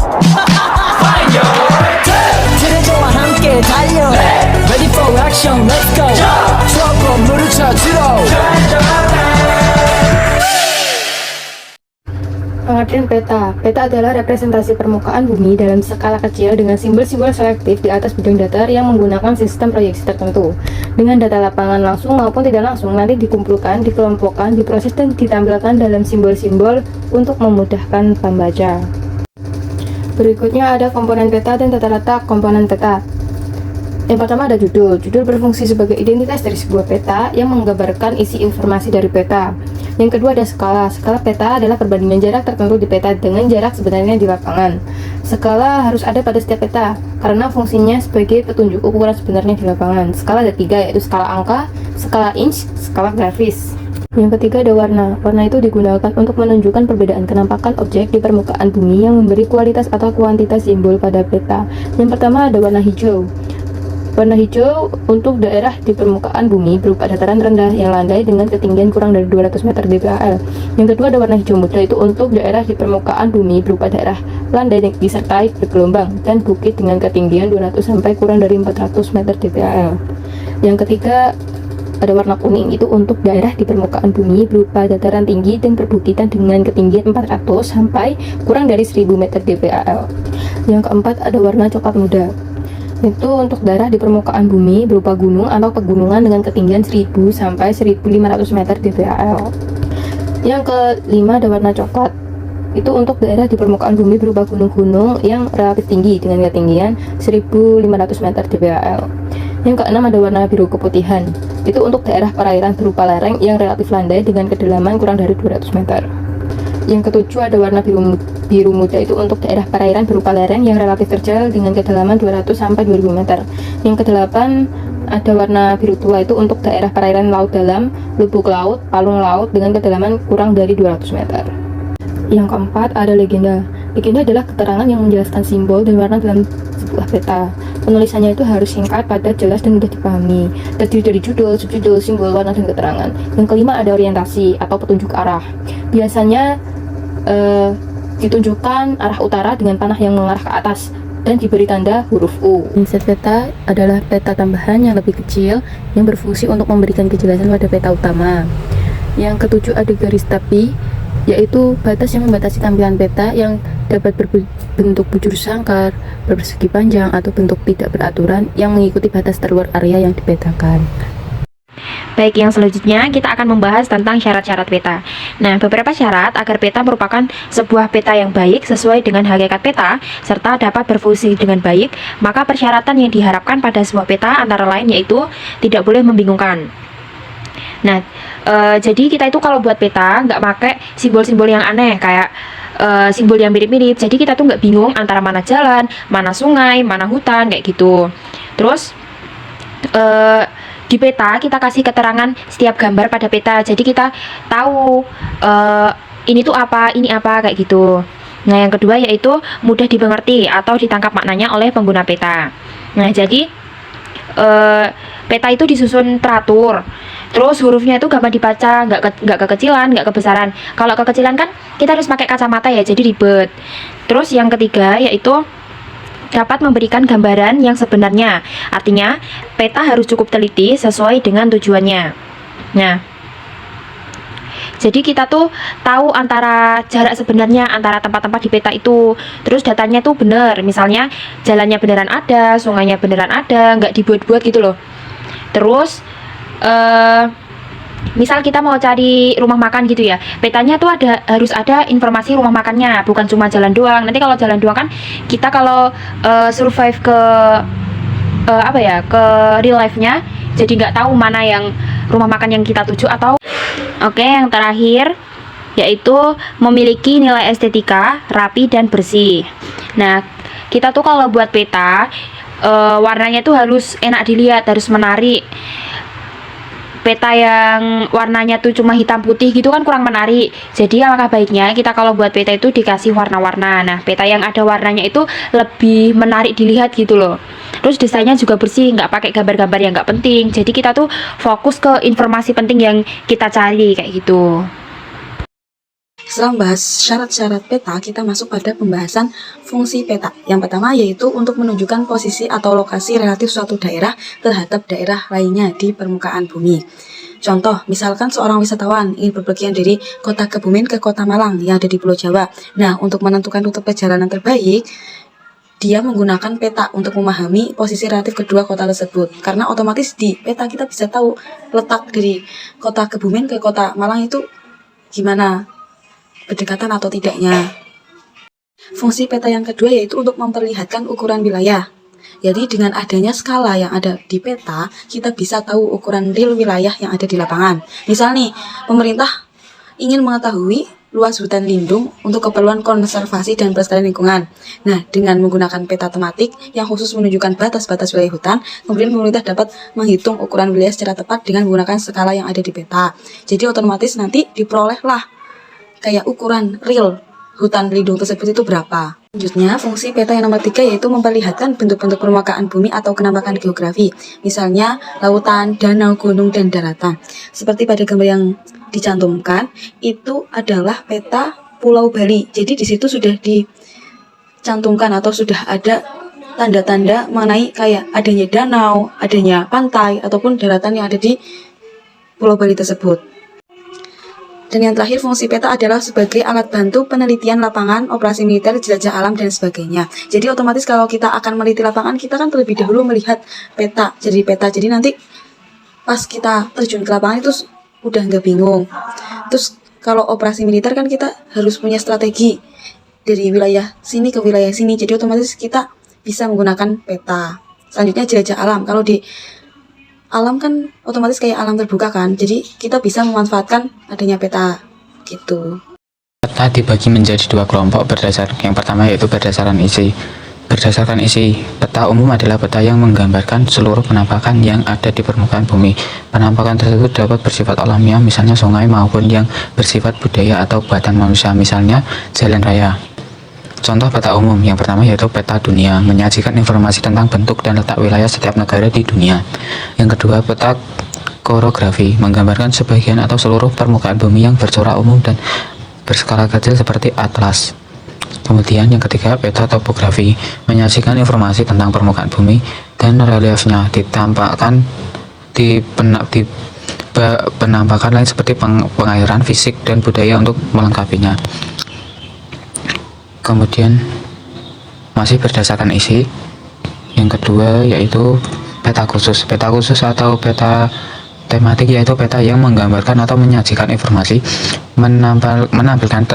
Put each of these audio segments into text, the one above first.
Find your 트레저와 함께 달려 Ready for action, let's go 추억 건물을 찾으러 Pengertian peta. Peta adalah representasi permukaan bumi dalam skala kecil dengan simbol-simbol selektif di atas bidang datar yang menggunakan sistem proyeksi tertentu. Dengan data lapangan langsung maupun tidak langsung nanti dikumpulkan, dikelompokkan, diproses dan ditampilkan dalam simbol-simbol untuk memudahkan pembaca. Berikutnya ada komponen peta dan tata letak komponen peta. Yang pertama ada judul. Judul berfungsi sebagai identitas dari sebuah peta yang menggambarkan isi informasi dari peta. Yang kedua ada skala. Skala peta adalah perbandingan jarak tertentu di peta dengan jarak sebenarnya di lapangan. Skala harus ada pada setiap peta karena fungsinya sebagai petunjuk ukuran sebenarnya di lapangan. Skala ada 3, yaitu skala angka, skala inch, skala grafis. Yang ketiga ada warna. Warna itu digunakan untuk menunjukkan perbedaan kenampakan objek di permukaan bumi yang memberi kualitas atau kuantitas simbol pada peta. Yang pertama ada warna hijau. Warna hijau untuk daerah di permukaan bumi berupa dataran rendah yang landai dengan ketinggian kurang dari 200 meter dpal. Yang kedua ada warna hijau muda, itu untuk daerah di permukaan bumi berupa daerah landai yang disertai bergelombang dan bukit dengan ketinggian 200 sampai kurang dari 400 meter dpal. Yang ketiga ada warna kuning, itu untuk daerah di permukaan bumi berupa dataran tinggi dan perbukitan dengan ketinggian 400 sampai kurang dari 1000 meter dpal. Yang keempat ada warna coklat muda, itu untuk daerah di permukaan bumi berupa gunung atau pegunungan dengan ketinggian 1000 sampai 1500 meter dpal. Yang kelima ada warna coklat, itu untuk daerah di permukaan bumi berupa gunung-gunung yang relatif tinggi dengan ketinggian 1500 meter dpal. Yang keenam ada warna biru keputihan, itu untuk daerah perairan berupa lereng yang relatif landai dengan kedalaman kurang dari 200 meter. Yang ketujuh ada warna biru muda, itu untuk daerah perairan berupa lereng yang relatif terjal dengan kedalaman 200 sampai 2000 meter. Yang kedelapan ada warna biru tua, itu untuk daerah perairan laut dalam, lubuk laut, palung laut dengan kedalaman kurang dari 200 meter. Yang keempat ada legenda. Legenda adalah keterangan yang menjelaskan simbol dan warna dalam sebuah peta. Penulisannya itu harus singkat, padat, jelas, dan mudah dipahami. Terdiri dari judul, subjudul, simbol, warna, dan keterangan. Yang kelima ada orientasi atau petunjuk arah. Biasanya ditunjukkan arah utara dengan panah yang mengarah ke atas dan diberi tanda huruf U. Inset peta adalah peta tambahan yang lebih kecil yang berfungsi untuk memberikan kejelasan pada peta utama. Yang ketujuh ada garis tepi, yaitu batas yang membatasi tampilan peta yang dapat berbentuk bujur sangkar, bersegi panjang, atau bentuk tidak beraturan yang mengikuti batas terluar area yang dipetakan. Baik, yang selanjutnya kita akan membahas tentang syarat-syarat peta. Nah, beberapa syarat agar peta merupakan sebuah peta yang baik sesuai dengan hakikat peta serta dapat berfungsi dengan baik, maka persyaratan yang diharapkan pada sebuah peta antara lain yaitu tidak boleh membingungkan. Nah, jadi kita itu kalau buat peta nggak pakai simbol-simbol yang aneh kayak simbol yang mirip-mirip. Jadi kita tuh nggak bingung antara mana jalan, mana sungai, mana hutan kayak gitu. Terus di peta kita kasih keterangan setiap gambar pada peta, jadi kita tahu ini tuh apa, ini apa kayak gitu. Nah, yang kedua yaitu mudah dimengerti atau ditangkap maknanya oleh pengguna peta. Nah, jadi peta itu disusun teratur, terus hurufnya itu gampang dibaca, nggak kekecilan, nggak kebesaran. Kalau kekecilan kan kita harus pakai kacamata ya, jadi ribet. Terus yang ketiga yaitu dapat memberikan gambaran yang sebenarnya. Artinya, peta harus cukup teliti sesuai dengan tujuannya. Nah, jadi kita tuh tahu antara jarak sebenarnya antara tempat-tempat di peta itu. Terus datanya tuh benar. Misalnya, jalannya beneran ada, sungainya beneran ada, nggak dibuat-buat gitu loh. Terus, misal kita mau cari rumah makan gitu ya, petanya tuh harus ada informasi rumah makannya, bukan cuma jalan doang. Nanti kalau jalan doang kan kita kalau survive ke ke real life-nya, jadi nggak tahu mana yang rumah makan yang kita tuju atau oke, yang terakhir yaitu memiliki nilai estetika, rapi dan bersih. Nah, kita tuh kalau buat peta warnanya tuh harus enak dilihat, harus menarik. Peta yang warnanya tuh cuma hitam putih gitu kan kurang menarik. Jadi alangkah baiknya kita kalau buat peta itu dikasih warna-warna. Nah, peta yang ada warnanya itu lebih menarik dilihat gitu loh. Terus desainnya juga bersih, nggak pakai gambar-gambar yang nggak penting. Jadi kita tuh fokus ke informasi penting yang kita cari kayak gitu. Setelah membahas syarat-syarat peta, kita masuk pada pembahasan fungsi peta. Yang pertama yaitu untuk menunjukkan posisi atau lokasi relatif suatu daerah terhadap daerah lainnya di permukaan bumi. Contoh, misalkan seorang wisatawan ingin berpergian dari kota Kebumen ke kota Malang yang ada di Pulau Jawa. Nah, untuk menentukan rute perjalanan terbaik, dia menggunakan peta untuk memahami posisi relatif kedua kota tersebut. Karena otomatis di peta kita bisa tahu letak dari kota Kebumen ke kota Malang itu gimana, berdekatan atau tidaknya. Fungsi peta yang kedua yaitu untuk memperlihatkan ukuran wilayah. Jadi dengan adanya skala yang ada di peta, kita bisa tahu ukuran real wilayah yang ada di lapangan. Misal nih, pemerintah ingin mengetahui luas hutan lindung untuk keperluan konservasi dan pelestarian lingkungan. Nah, dengan menggunakan peta tematik yang khusus menunjukkan batas-batas wilayah hutan, kemudian pemerintah dapat menghitung ukuran wilayah secara tepat dengan menggunakan skala yang ada di peta. Jadi otomatis nanti diperolehlah kayak ukuran real hutan lindung tersebut itu berapa. Selanjutnya, fungsi peta yang nomor 3 yaitu memperlihatkan bentuk-bentuk permukaan bumi atau penampakan geografi. Misalnya, lautan, danau, gunung, dan daratan. Seperti pada gambar yang dicantumkan, itu adalah peta Pulau Bali. Jadi di situ sudah dicantumkan atau sudah ada tanda-tanda mengenai kayak adanya danau, adanya pantai, ataupun daratan yang ada di Pulau Bali tersebut. Dan yang terakhir, fungsi peta adalah sebagai alat bantu penelitian lapangan, operasi militer, jelajah alam, dan sebagainya. Jadi otomatis kalau kita akan meneliti lapangan, kita kan terlebih dahulu melihat peta. Jadi nanti pas kita terjun ke lapangan itu udah nggak bingung. Terus kalau operasi militer kan kita harus punya strategi dari wilayah sini ke wilayah sini. Jadi otomatis kita bisa menggunakan peta. Selanjutnya jelajah alam. Kalau di alam kan otomatis kayak alam terbuka kan, jadi kita bisa memanfaatkan adanya peta gitu. Peta dibagi menjadi dua kelompok berdasarkan yang pertama yaitu berdasarkan isi. Berdasarkan isi, peta umum adalah peta yang menggambarkan seluruh penampakan yang ada di permukaan bumi. Penampakan tersebut dapat bersifat alamiah, misalnya sungai, maupun yang bersifat budaya atau buatan manusia, misalnya jalan raya. Contoh peta umum yang pertama yaitu peta dunia, menyajikan informasi tentang bentuk dan letak wilayah setiap negara di dunia. Yang kedua, peta korografi, menggambarkan sebagian atau seluruh permukaan bumi yang bercorak umum dan berskala kecil seperti atlas. Kemudian yang ketiga, peta topografi, menyajikan informasi tentang permukaan bumi dan reliefnya, ditampakkan di penampakan lain seperti pengairan, fisik, dan budaya untuk melengkapinya. Kemudian masih berdasarkan isi, yang kedua yaitu peta khusus. Peta khusus atau peta tematik yaitu peta yang menggambarkan atau menyajikan informasi, menampilkan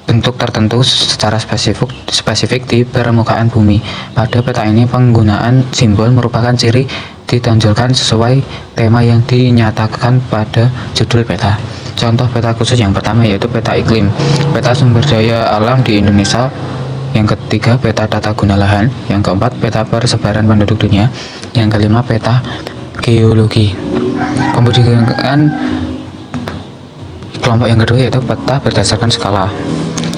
bentuk tertentu secara spesifik di permukaan bumi. Pada peta ini penggunaan simbol merupakan ciri ditonjolkan sesuai tema yang dinyatakan pada judul peta. Contoh peta khusus yang pertama yaitu peta iklim, peta sumber daya alam di Indonesia. Yang ketiga, peta tata guna lahan. Yang keempat, peta persebaran penduduk dunia. Yang kelima, peta geologi. Kemudian kelompok yang kedua yaitu peta berdasarkan skala.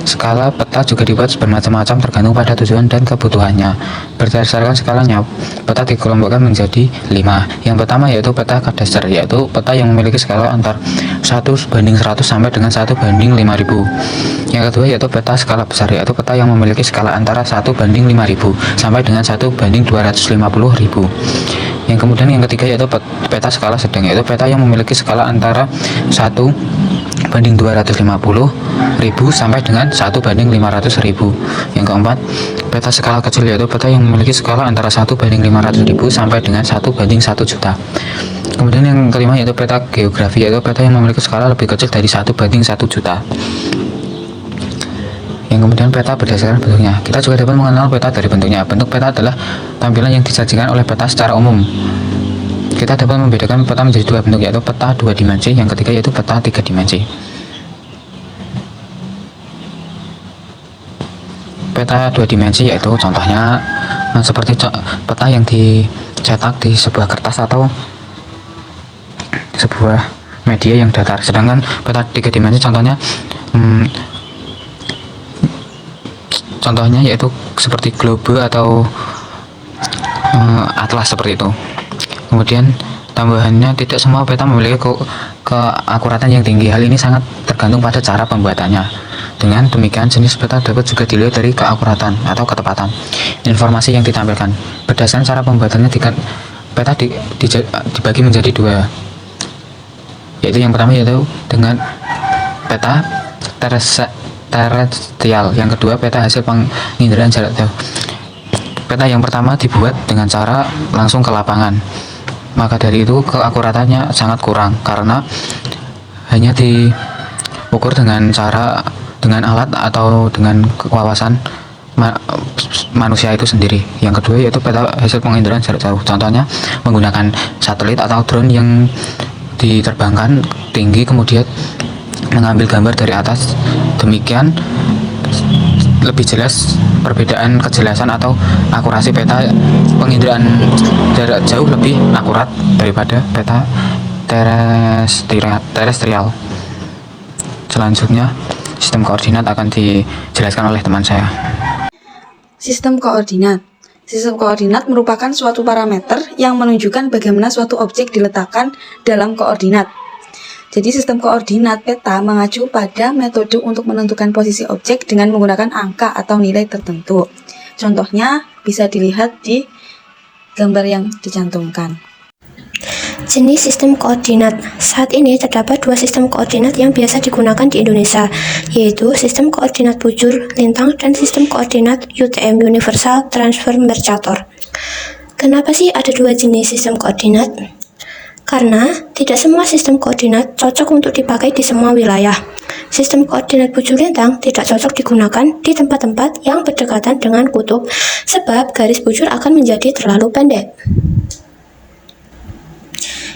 Skala peta juga dibuat bermacam-macam tergantung pada tujuan dan kebutuhannya. Berdasarkan skalanya, peta dikelompokkan menjadi 5. Yang pertama yaitu peta kadaster, yaitu peta yang memiliki skala antar 1:100 sampai dengan 1:5000. Yang kedua yaitu peta skala besar, yaitu peta yang memiliki skala antara 1:5000 sampai dengan 1:250.000. Yang kemudian yang ketiga yaitu peta skala sedang, yaitu peta yang memiliki skala antara 1:250.000 sampai dengan 1:500.000. Yang keempat, peta skala kecil, yaitu peta yang memiliki skala antara 1:500.000 sampai dengan 1:1 juta. Kemudian yang kelima yaitu peta geografi, yaitu peta yang memiliki skala lebih kecil dari 1:1 juta. Yang kemudian peta berdasarkan bentuknya. Kita juga dapat mengenal peta dari bentuknya. Bentuk peta adalah tampilan yang disajikan oleh peta secara umum. Kita dapat membedakan peta menjadi dua bentuk, yaitu peta 2 dimensi, yang ketiga yaitu peta 3 dimensi. Peta 2 dimensi yaitu contohnya seperti peta yang dicetak di sebuah kertas atau sebuah media yang datar. Sedangkan peta 3 dimensi contohnya yaitu seperti globe atau atlas seperti itu. Kemudian tambahannya, tidak semua peta memiliki keakuratan yang tinggi. Hal ini sangat tergantung pada cara pembuatannya. Dengan demikian, jenis peta dapat juga dilihat dari keakuratan atau ketepatan informasi yang ditampilkan. Berdasarkan cara pembuatannya, peta dibagi menjadi dua, yaitu yang pertama yaitu dengan peta terestrial, yang kedua peta hasil penginderaan jarak jauh. Peta yang pertama dibuat dengan cara langsung ke lapangan, maka dari itu keakuratannya sangat kurang karena hanya diukur dengan alat atau dengan wawasan manusia itu sendiri. Yang kedua yaitu peta hasil penginderaan jarak jauh, contohnya menggunakan satelit atau drone yang diterbangkan tinggi kemudian mengambil gambar dari atas. Demikian lebih jelas perbedaan kejelasan atau akurasi peta penginderaan jarak jauh lebih akurat daripada peta terestrial. Selanjutnya sistem koordinat akan dijelaskan oleh teman saya. Sistem koordinat. Sistem koordinat merupakan suatu parameter yang menunjukkan bagaimana suatu objek diletakkan dalam koordinat. Jadi sistem koordinat peta mengacu pada metode untuk menentukan posisi objek dengan menggunakan angka atau nilai tertentu. Contohnya bisa dilihat di gambar yang dicantumkan. Jenis sistem koordinat. Saat ini terdapat dua sistem koordinat yang biasa digunakan di Indonesia, yaitu sistem koordinat bujur lintang dan sistem koordinat UTM Universal Transfer Mercator. Kenapa sih ada dua jenis sistem koordinat? Karena tidak semua sistem koordinat cocok untuk dipakai di semua wilayah. Sistem koordinat bujur lintang tidak cocok digunakan di tempat-tempat yang berdekatan dengan kutub, sebab garis bujur akan menjadi terlalu pendek.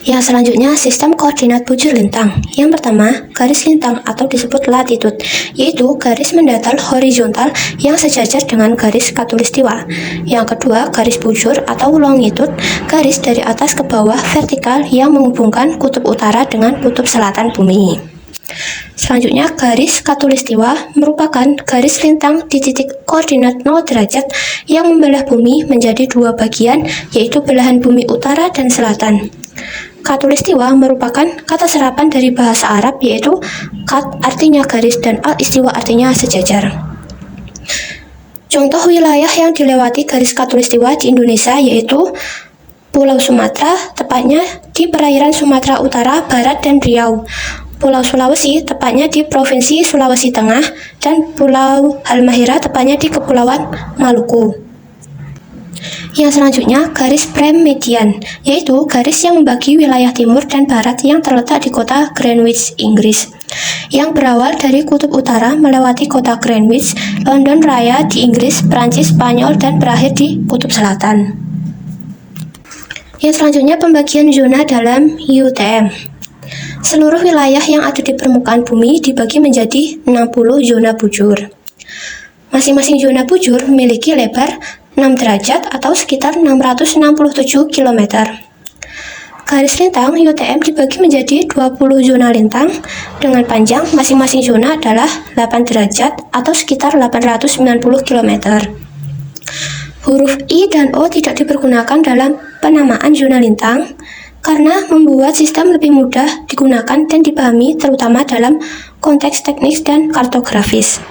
Yang selanjutnya, sistem koordinat bujur lintang. Yang pertama, garis lintang atau disebut latitude, yaitu garis mendatar horizontal yang sejajar dengan garis khatulistiwa. Yang kedua, garis bujur atau longitude, garis dari atas ke bawah vertikal yang menghubungkan kutub utara dengan kutub selatan bumi. Selanjutnya, garis khatulistiwa merupakan garis lintang di titik koordinat 0 derajat yang membelah bumi menjadi dua bagian, yaitu belahan bumi utara dan selatan. Khatulistiwa merupakan kata serapan dari bahasa Arab, yaitu khat artinya garis dan al-istiwa artinya sejajar. Contoh wilayah yang dilewati garis khatulistiwa di Indonesia yaitu Pulau Sumatera, tepatnya di perairan Sumatera Utara, Barat, dan Riau. Pulau Sulawesi, tepatnya di Provinsi Sulawesi Tengah, dan Pulau Halmahera, tepatnya di Kepulauan Maluku. Yang selanjutnya, garis prime median, yaitu garis yang membagi wilayah timur dan barat yang terletak di kota Greenwich, Inggris, yang berawal dari kutub utara melewati kota Greenwich, London Raya di Inggris, Prancis, Spanyol, dan berakhir di kutub selatan. Yang selanjutnya, pembagian zona dalam UTM. Seluruh wilayah yang ada di permukaan bumi dibagi menjadi 60 zona bujur. Masing-masing zona bujur memiliki lebar 6 derajat atau sekitar 667 km. Garis lintang UTM dibagi menjadi 20 zona lintang dengan panjang masing-masing zona adalah 8 derajat atau sekitar 890 km. Huruf I dan O tidak dipergunakan dalam penamaan zona lintang karena membuat sistem lebih mudah digunakan dan dipahami terutama dalam konteks teknis dan kartografis.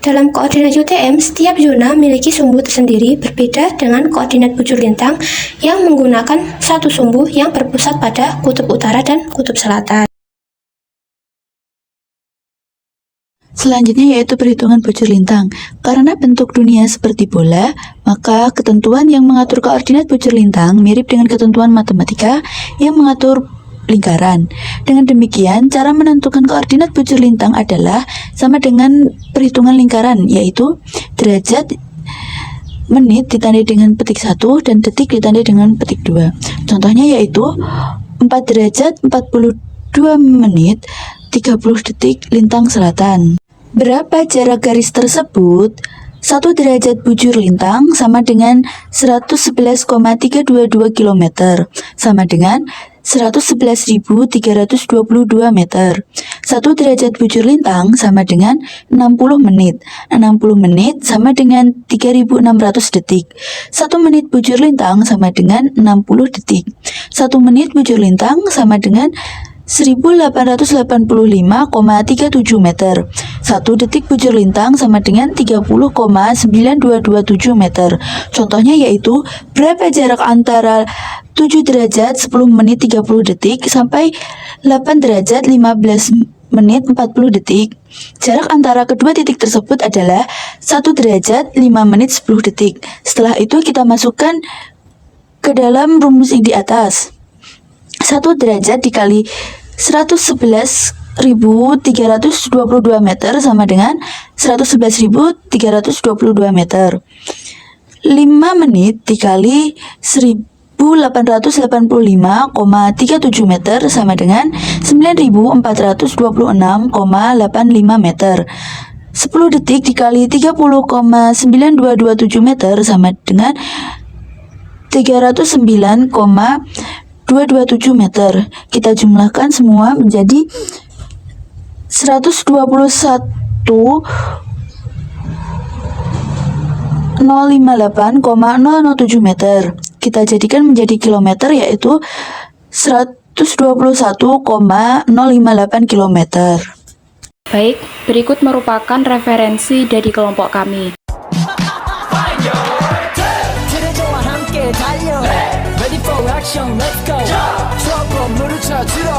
Dalam koordinat UTM, setiap zona memiliki sumbu tersendiri berbeda dengan koordinat bujur lintang yang menggunakan satu sumbu yang berpusat pada kutub utara dan kutub selatan. Selanjutnya yaitu perhitungan bujur lintang. Karena bentuk dunia seperti bola, maka ketentuan yang mengatur koordinat bujur lintang mirip dengan ketentuan matematika yang mengatur lingkaran. Dengan demikian, cara menentukan koordinat bujur lintang adalah sama dengan perhitungan lingkaran, yaitu derajat menit ditandai dengan petik 1 dan detik ditandai dengan petik 2. Contohnya yaitu 4 derajat 42 menit 30 detik lintang selatan. Berapa jarak garis tersebut? 1 derajat bujur lintang sama dengan 111,322 km, sama dengan 111.322 meter. 1 derajat bujur lintang sama dengan 60 menit. 60 menit sama dengan 3.600 detik. 1 menit bujur lintang sama dengan 60 detik. 1 menit bujur lintang sama dengan 1885,37 meter. 1 detik bujur lintang sama dengan 30,9227 meter. Contohnya yaitu berapa jarak antara 7 derajat 10 menit 30 detik sampai 8 derajat 15 menit 40 detik. Jarak antara kedua titik tersebut adalah 1 derajat 5 menit 10 detik. Setelah itu kita masukkan ke dalam rumus yang di atas. 1 derajat dikali 111.322 meter sama dengan 111.322 meter. 5 menit dikali 1885,37 meter sama dengan 9.426,85 meter. 10 detik dikali 30,9227 meter sama dengan 309,227 meter. Kita jumlahkan semua menjadi 121.058,007 meter. Kita jadikan menjadi kilometer yaitu 121,058 kilometer. Baik, berikut merupakan referensi dari kelompok kami. 트레저와 함께 달려 Ready for action let's go 트럭으로 물을 쳐주러